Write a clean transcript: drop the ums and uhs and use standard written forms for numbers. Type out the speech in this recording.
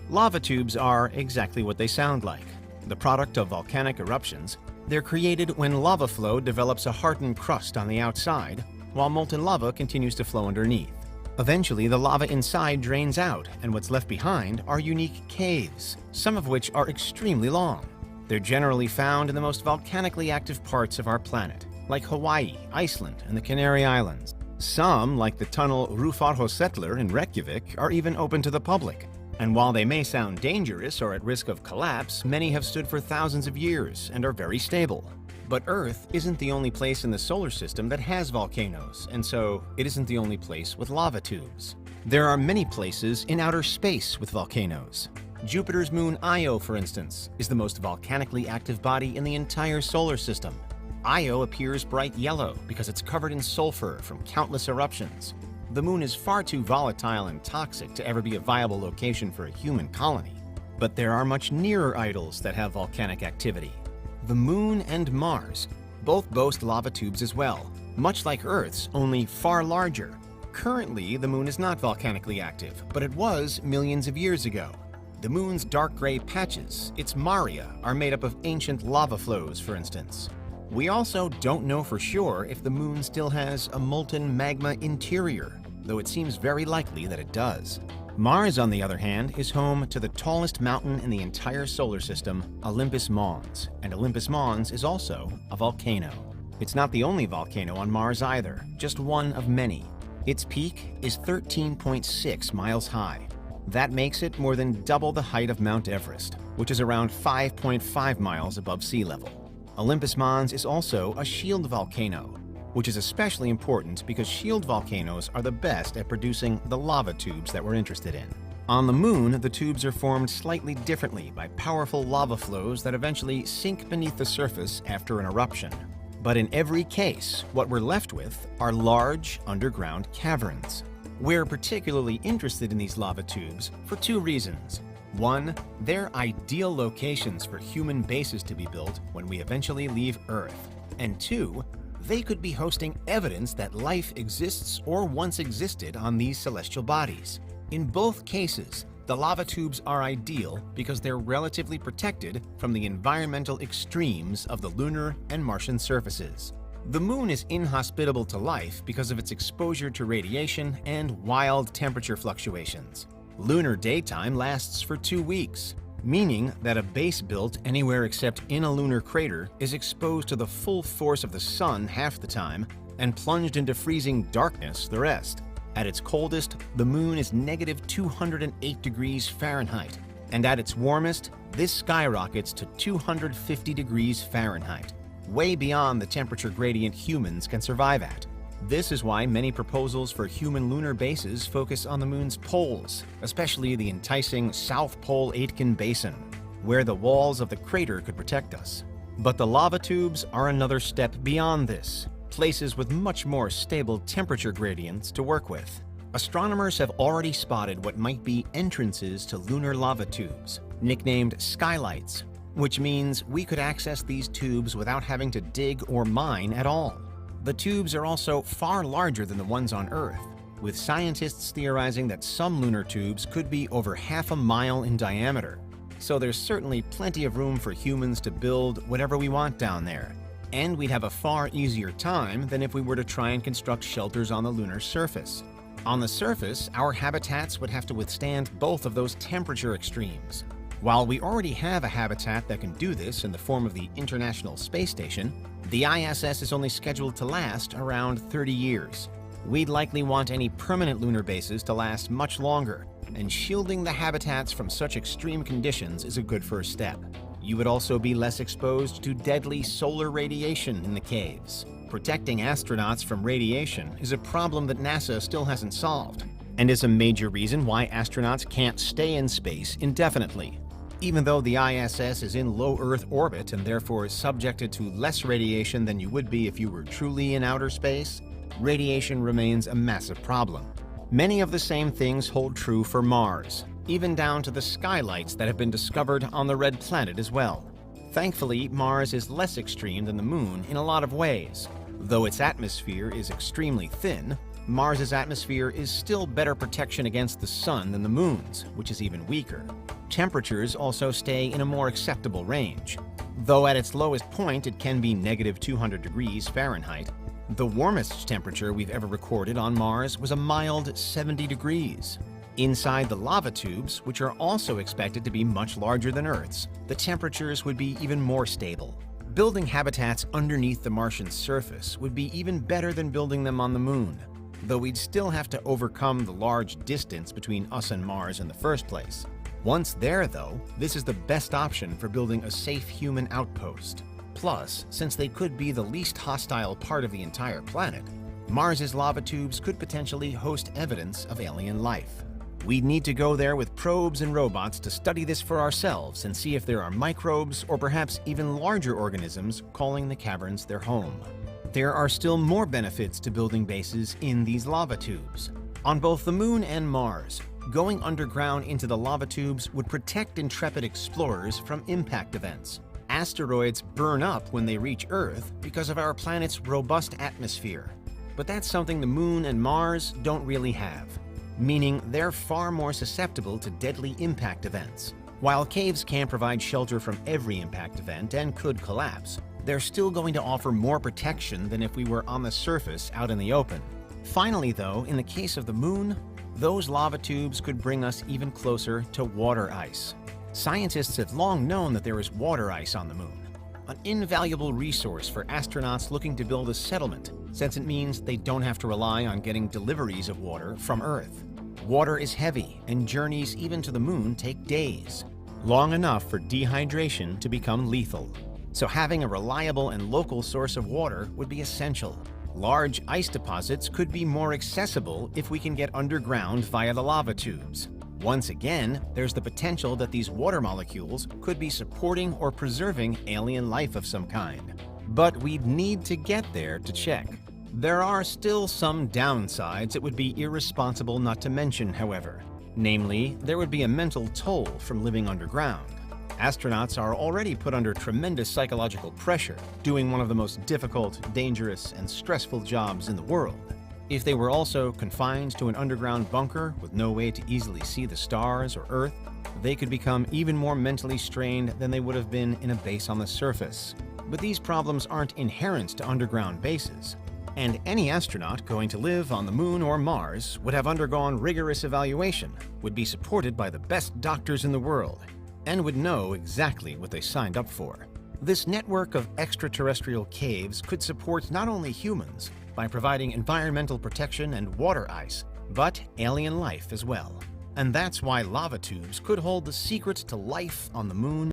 Lava tubes are exactly what they sound like. The product of volcanic eruptions, they're created when lava flow develops a hardened crust on the outside, while molten lava continues to flow underneath. Eventually, the lava inside drains out, and what's left behind are unique caves, some of which are extremely long. They're generally found in the most volcanically active parts of our planet, like Hawaii, Iceland, and the Canary Islands. Some, like the tunnel Rúðarhólsvellir in Reykjavik, are even open to the public. And while they may sound dangerous or at risk of collapse, many have stood for thousands of years and are very stable. But Earth isn't the only place in the solar system that has volcanoes, and so it isn't the only place with lava tubes. There are many places in outer space with volcanoes. Jupiter's moon Io, for instance, is the most volcanically active body in the entire solar system. Io appears bright yellow because it's covered in sulfur from countless eruptions. The moon is far too volatile and toxic to ever be a viable location for a human colony. But there are much nearer idols that have volcanic activity. The Moon and Mars both boast lava tubes as well, much like Earth's, only far larger. Currently, the Moon is not volcanically active, but it was millions of years ago. The Moon's dark gray patches, its maria, are made up of ancient lava flows, for instance. We also don't know for sure if the Moon still has a molten magma interior, though it seems very likely that it does. Mars, on the other hand, is home to the tallest mountain in the entire solar system, Olympus Mons, and Olympus Mons is also a volcano. It's not the only volcano on Mars either, just one of many. Its peak is 13.6 miles high. That makes it more than double the height of Mount Everest, which is around 5.5 miles above sea level. Olympus Mons is also a shield volcano, which is especially important because shield volcanoes are the best at producing the lava tubes that we're interested in. On the Moon, the tubes are formed slightly differently by powerful lava flows that eventually sink beneath the surface after an eruption. But in every case, what we're left with are large underground caverns. We're particularly interested in these lava tubes for two reasons. One, they're ideal locations for human bases to be built when we eventually leave Earth. And two, they could be hosting evidence that life exists or once existed on these celestial bodies. In both cases, the lava tubes are ideal because they're relatively protected from the environmental extremes of the lunar and Martian surfaces. The Moon is inhospitable to life because of its exposure to radiation and wild temperature fluctuations. Lunar daytime lasts for 2 weeks, meaning that a base built anywhere except in a lunar crater is exposed to the full force of the sun half the time and plunged into freezing darkness the rest. At its coldest, the Moon is negative 208 degrees Fahrenheit, and at its warmest, this skyrockets to 250 degrees Fahrenheit, way beyond the temperature gradient humans can survive at. This is why many proposals for human lunar bases focus on the Moon's poles, especially the enticing South Pole Aitken Basin, where the walls of the crater could protect us. But the lava tubes are another step beyond this, places with much more stable temperature gradients to work with. Astronomers have already spotted what might be entrances to lunar lava tubes, nicknamed skylights, which means we could access these tubes without having to dig or mine at all. The tubes are also far larger than the ones on Earth, with scientists theorizing that some lunar tubes could be over half a mile in diameter. So there's certainly plenty of room for humans to build whatever we want down there. And we'd have a far easier time than if we were to try and construct shelters on the lunar surface. On the surface, our habitats would have to withstand both of those temperature extremes. While we already have a habitat that can do this in the form of the International Space Station, the ISS is only scheduled to last around 30 years. We'd likely want any permanent lunar bases to last much longer, and shielding the habitats from such extreme conditions is a good first step. You would also be less exposed to deadly solar radiation in the caves. Protecting astronauts from radiation is a problem that NASA still hasn't solved, and is a major reason why astronauts can't stay in space indefinitely. Even though the ISS is in low Earth orbit and therefore is subjected to less radiation than you would be if you were truly in outer space, radiation remains a massive problem. Many of the same things hold true for Mars, even down to the skylights that have been discovered on the Red Planet as well. Thankfully, Mars is less extreme than the Moon in a lot of ways. Though its atmosphere is extremely thin, Mars's atmosphere is still better protection against the sun than the moon's, which is even weaker. Temperatures also stay in a more acceptable range. Though at its lowest point it can be -200 degrees Fahrenheit, the warmest temperature we've ever recorded on Mars was a mild 70 degrees. Inside the lava tubes, which are also expected to be much larger than Earth's, the temperatures would be even more stable. Building habitats underneath the Martian surface would be even better than building them on the Moon, though we'd still have to overcome the large distance between us and Mars in the first place. Once there, though, this is the best option for building a safe human outpost. Plus, since they could be the least hostile part of the entire planet, Mars's lava tubes could potentially host evidence of alien life. We'd need to go there with probes and robots to study this for ourselves and see if there are microbes or perhaps even larger organisms calling the caverns their home. There are still more benefits to building bases in these lava tubes. On both the Moon and Mars, going underground into the lava tubes would protect intrepid explorers from impact events. Asteroids burn up when they reach Earth because of our planet's robust atmosphere. But that's something the Moon and Mars don't really have, meaning they're far more susceptible to deadly impact events. While caves can provide shelter from every impact event and could collapse, they're still going to offer more protection than if we were on the surface out in the open. Finally, though, in the case of the Moon, those lava tubes could bring us even closer to water ice. Scientists have long known that there is water ice on the Moon, an invaluable resource for astronauts looking to build a settlement, since it means they don't have to rely on getting deliveries of water from Earth. Water is heavy, and journeys even to the Moon take days, long enough for dehydration to become lethal. So having a reliable and local source of water would be essential. Large ice deposits could be more accessible if we can get underground via the lava tubes. Once again, there's the potential that these water molecules could be supporting or preserving alien life of some kind. But we'd need to get there to check. There are still some downsides it would be irresponsible not to mention, however. Namely, there would be a mental toll from living underground. Astronauts are already put under tremendous psychological pressure, doing one of the most difficult, dangerous, and stressful jobs in the world. If they were also confined to an underground bunker with no way to easily see the stars or Earth, they could become even more mentally strained than they would have been in a base on the surface. But these problems aren't inherent to underground bases, and any astronaut going to live on the Moon or Mars would have undergone rigorous evaluation, would be supported by the best doctors in the world, and would know exactly what they signed up for. This network of extraterrestrial caves could support not only humans by providing environmental protection and water ice, but alien life as well. And that's why lava tubes could hold the secret to life on the Moon